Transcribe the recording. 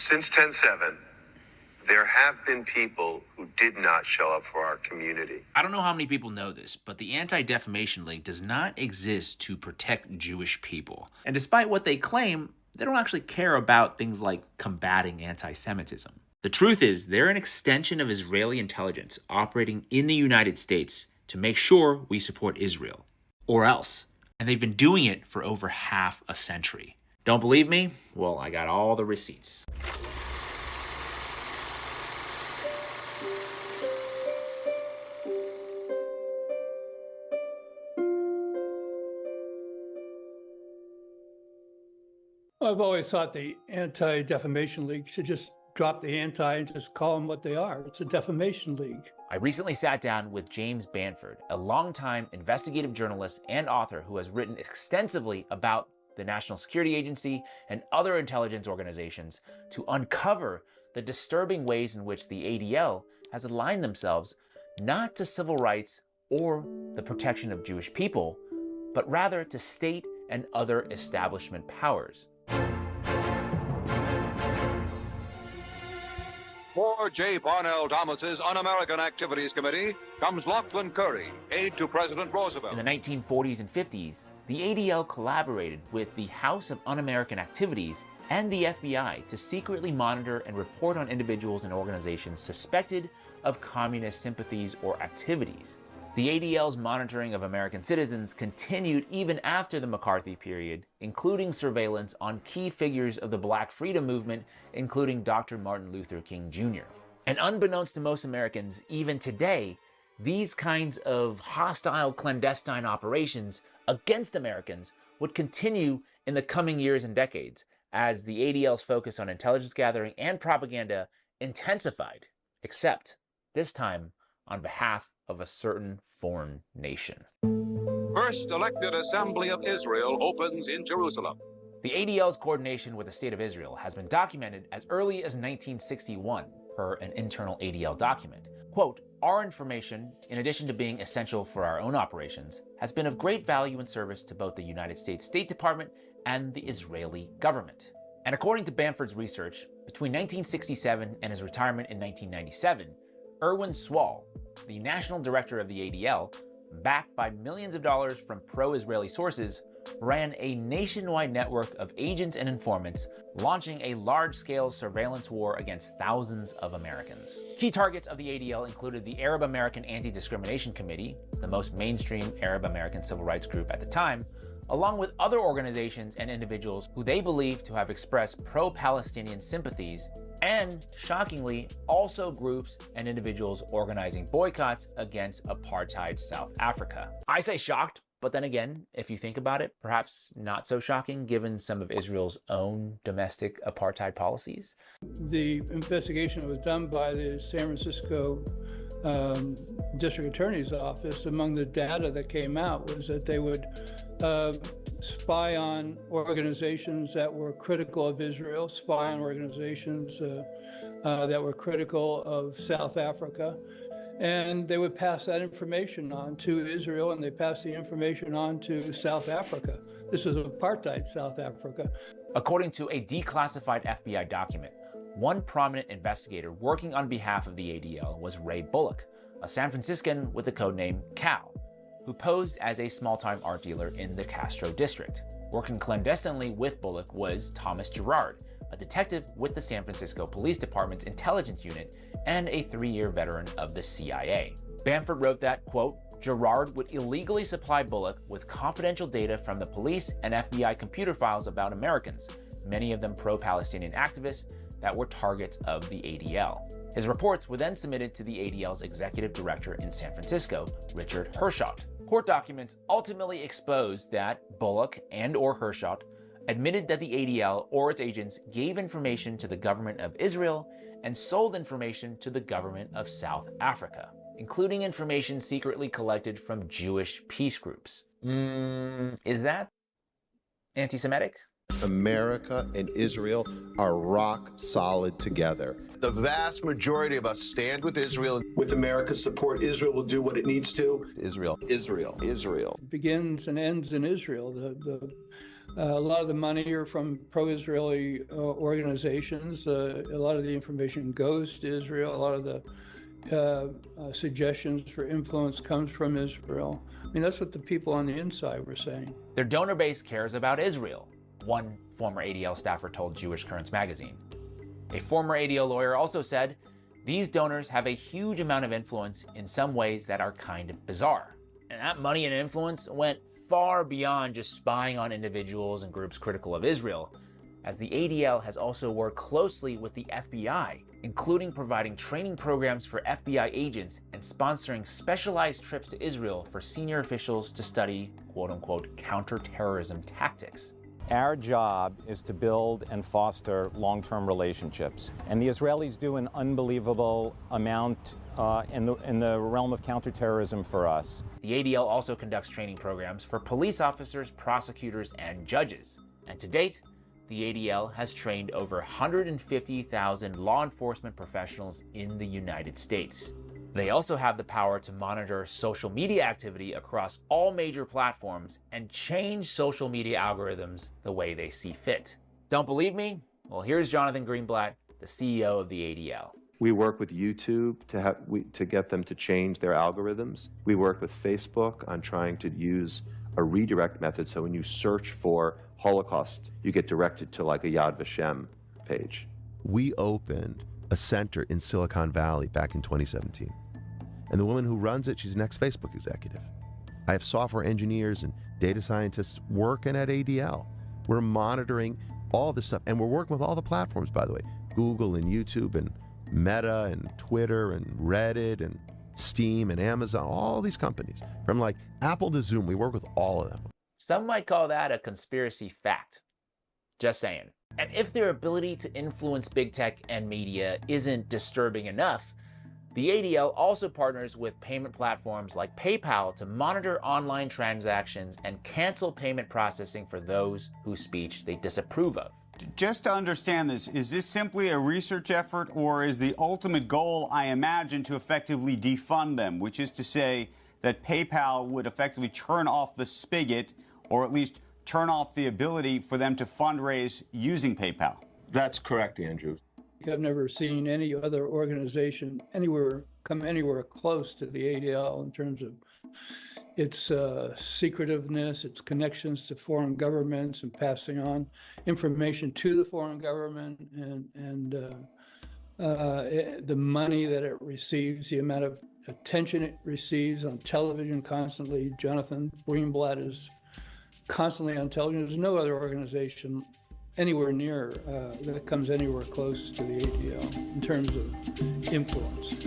Since 10/7, there have been people who did not show up for our community. I don't know how many people know this, but the Anti-Defamation League does not exist to protect Jewish people. And despite what they claim, they don't actually care about things like combating anti-Semitism. The truth is, they're an extension of Israeli intelligence operating in the United States to make sure we support Israel. Or else. And they've been doing it for over half a century. Don't believe me? Well, I got all the receipts. I've always thought the Anti-Defamation League should just drop the anti and just call them what they are. It's a defamation league. I recently sat down with James Banford, a longtime investigative journalist and author who has written extensively about the National Security Agency and other intelligence organizations to uncover the disturbing ways in which the ADL has aligned themselves not to civil rights or the protection of Jewish people, but rather to state and other establishment powers. For J. Parnell Thomas's Un-American Activities Committee comes Lachlan Curry, aide to President Roosevelt. In the 1940s and 50s, the ADL collaborated with the House of Un-American Activities and the FBI to secretly monitor and report on individuals and organizations suspected of communist sympathies or activities. The ADL's monitoring of American citizens continued even after the McCarthy period, including surveillance on key figures of the Black Freedom Movement, including Dr. Martin Luther King Jr. And unbeknownst to most Americans, even today, these kinds of hostile clandestine operations against Americans would continue in the coming years and decades as the ADL's focus on intelligence gathering and propaganda intensified, except this time on behalf of a certain foreign nation. First elected Assembly of Israel opens in Jerusalem. The ADL's coordination with the State of Israel has been documented as early as 1961 per an internal ADL document. Quote, "Our information, in addition to being essential for our own operations, has been of great value and service to both the United States State Department and the Israeli government." And according to Bamford's research, between 1967 and his retirement in 1997, Erwin Swall, the national director of the ADL, backed by millions of dollars from pro-Israeli sources, ran a nationwide network of agents and informants, launching a large-scale surveillance war against thousands of Americans. Key targets of the ADL included the Arab American Anti-Discrimination Committee, the most mainstream Arab American civil rights group at the time, along with other organizations and individuals who they believed to have expressed pro-Palestinian sympathies, and, shockingly, also groups and individuals organizing boycotts against apartheid South Africa. I say shocked, but then again, if you think about it, perhaps not so shocking given some of Israel's own domestic apartheid policies. The investigation that was done by the San Francisco District Attorney's Office, among the data that came out was that they would spy on organizations that were critical of Israel, spy on organizations that were critical of South Africa, and they would pass that information on to Israel, and they passed the information on to South Africa. This was apartheid South Africa. According to a declassified FBI document, one prominent investigator working on behalf of the ADL was Ray Bullock, a San Franciscan with the codename Cal, who posed as a small-time art dealer in the Castro district. Working clandestinely with Bullock was Thomas Gerard, a detective with the San Francisco Police Department's intelligence unit and a 3-year veteran of the CIA. Bamford wrote that, quote, Gerard would illegally supply Bullock with confidential data from the police and FBI computer files about Americans, many of them pro-Palestinian activists that were targets of the ADL. His reports were then submitted to the ADL's executive director in San Francisco, Richard Hershot. Court documents ultimately exposed that Bullock and/or Hershot admitted that the ADL or its agents gave information to the government of Israel and sold information to the government of South Africa, including information secretly collected from Jewish peace groups. Is that anti-Semitic? America and Israel are rock solid together. The vast majority of us stand with Israel. With America's support, Israel will do what it needs to. Israel. Israel. Israel. It begins and ends in Israel. A lot of the money are from pro-Israeli organizations. A lot of the information goes to Israel. A lot of the suggestions for influence comes from Israel. I mean, that's what the people on the inside were saying. Their donor base cares about Israel, one former ADL staffer told Jewish Currents magazine. A former ADL lawyer also said, these donors have a huge amount of influence in some ways that are kind of bizarre. And that money and influence went far beyond just spying on individuals and groups critical of Israel, as the ADL has also worked closely with the FBI, including providing training programs for FBI agents and sponsoring specialized trips to Israel for senior officials to study, quote-unquote, counterterrorism tactics. Our job is to build and foster long-term relationships. And the Israelis do an unbelievable amount in the realm of counterterrorism for us. The ADL also conducts training programs for police officers, prosecutors, and judges. And to date, the ADL has trained over 150,000 law enforcement professionals in the United States. They also have the power to monitor social media activity across all major platforms and change social media algorithms the way they see fit. Don't believe me? Well, here's Jonathan Greenblatt, the CEO of the ADL. We work with YouTube to get them to change their algorithms. We work with Facebook on trying to use a redirect method, so when you search for Holocaust, you get directed to like a Yad Vashem page. We opened a center in Silicon Valley back in 2017. And the woman who runs it, she's an ex-Facebook executive. I have software engineers and data scientists working at ADL. We're monitoring all this stuff, and we're working with all the platforms, by the way, Google and YouTube and Meta and Twitter and Reddit and Steam and Amazon, all these companies. From like Apple to Zoom, we work with all of them. Some might call that a conspiracy fact. Just saying. And if their ability to influence big tech and media isn't disturbing enough, the ADL also partners with payment platforms like PayPal to monitor online transactions and cancel payment processing for those whose speech they disapprove of. Just to understand this, is this simply a research effort, or is the ultimate goal, I imagine, to effectively defund them, which is to say that PayPal would effectively turn off the spigot, or at least turn off the ability for them to fundraise using PayPal? That's correct, Andrew. I've never seen any other organization come anywhere close to the ADL in terms of its secretiveness, its connections to foreign governments and passing on information to the foreign government, and the money that it receives, the amount of attention it receives on television constantly. Jonathan Greenblatt is constantly on television. There's no other organization anywhere near that comes anywhere close to the ADL in terms of influence.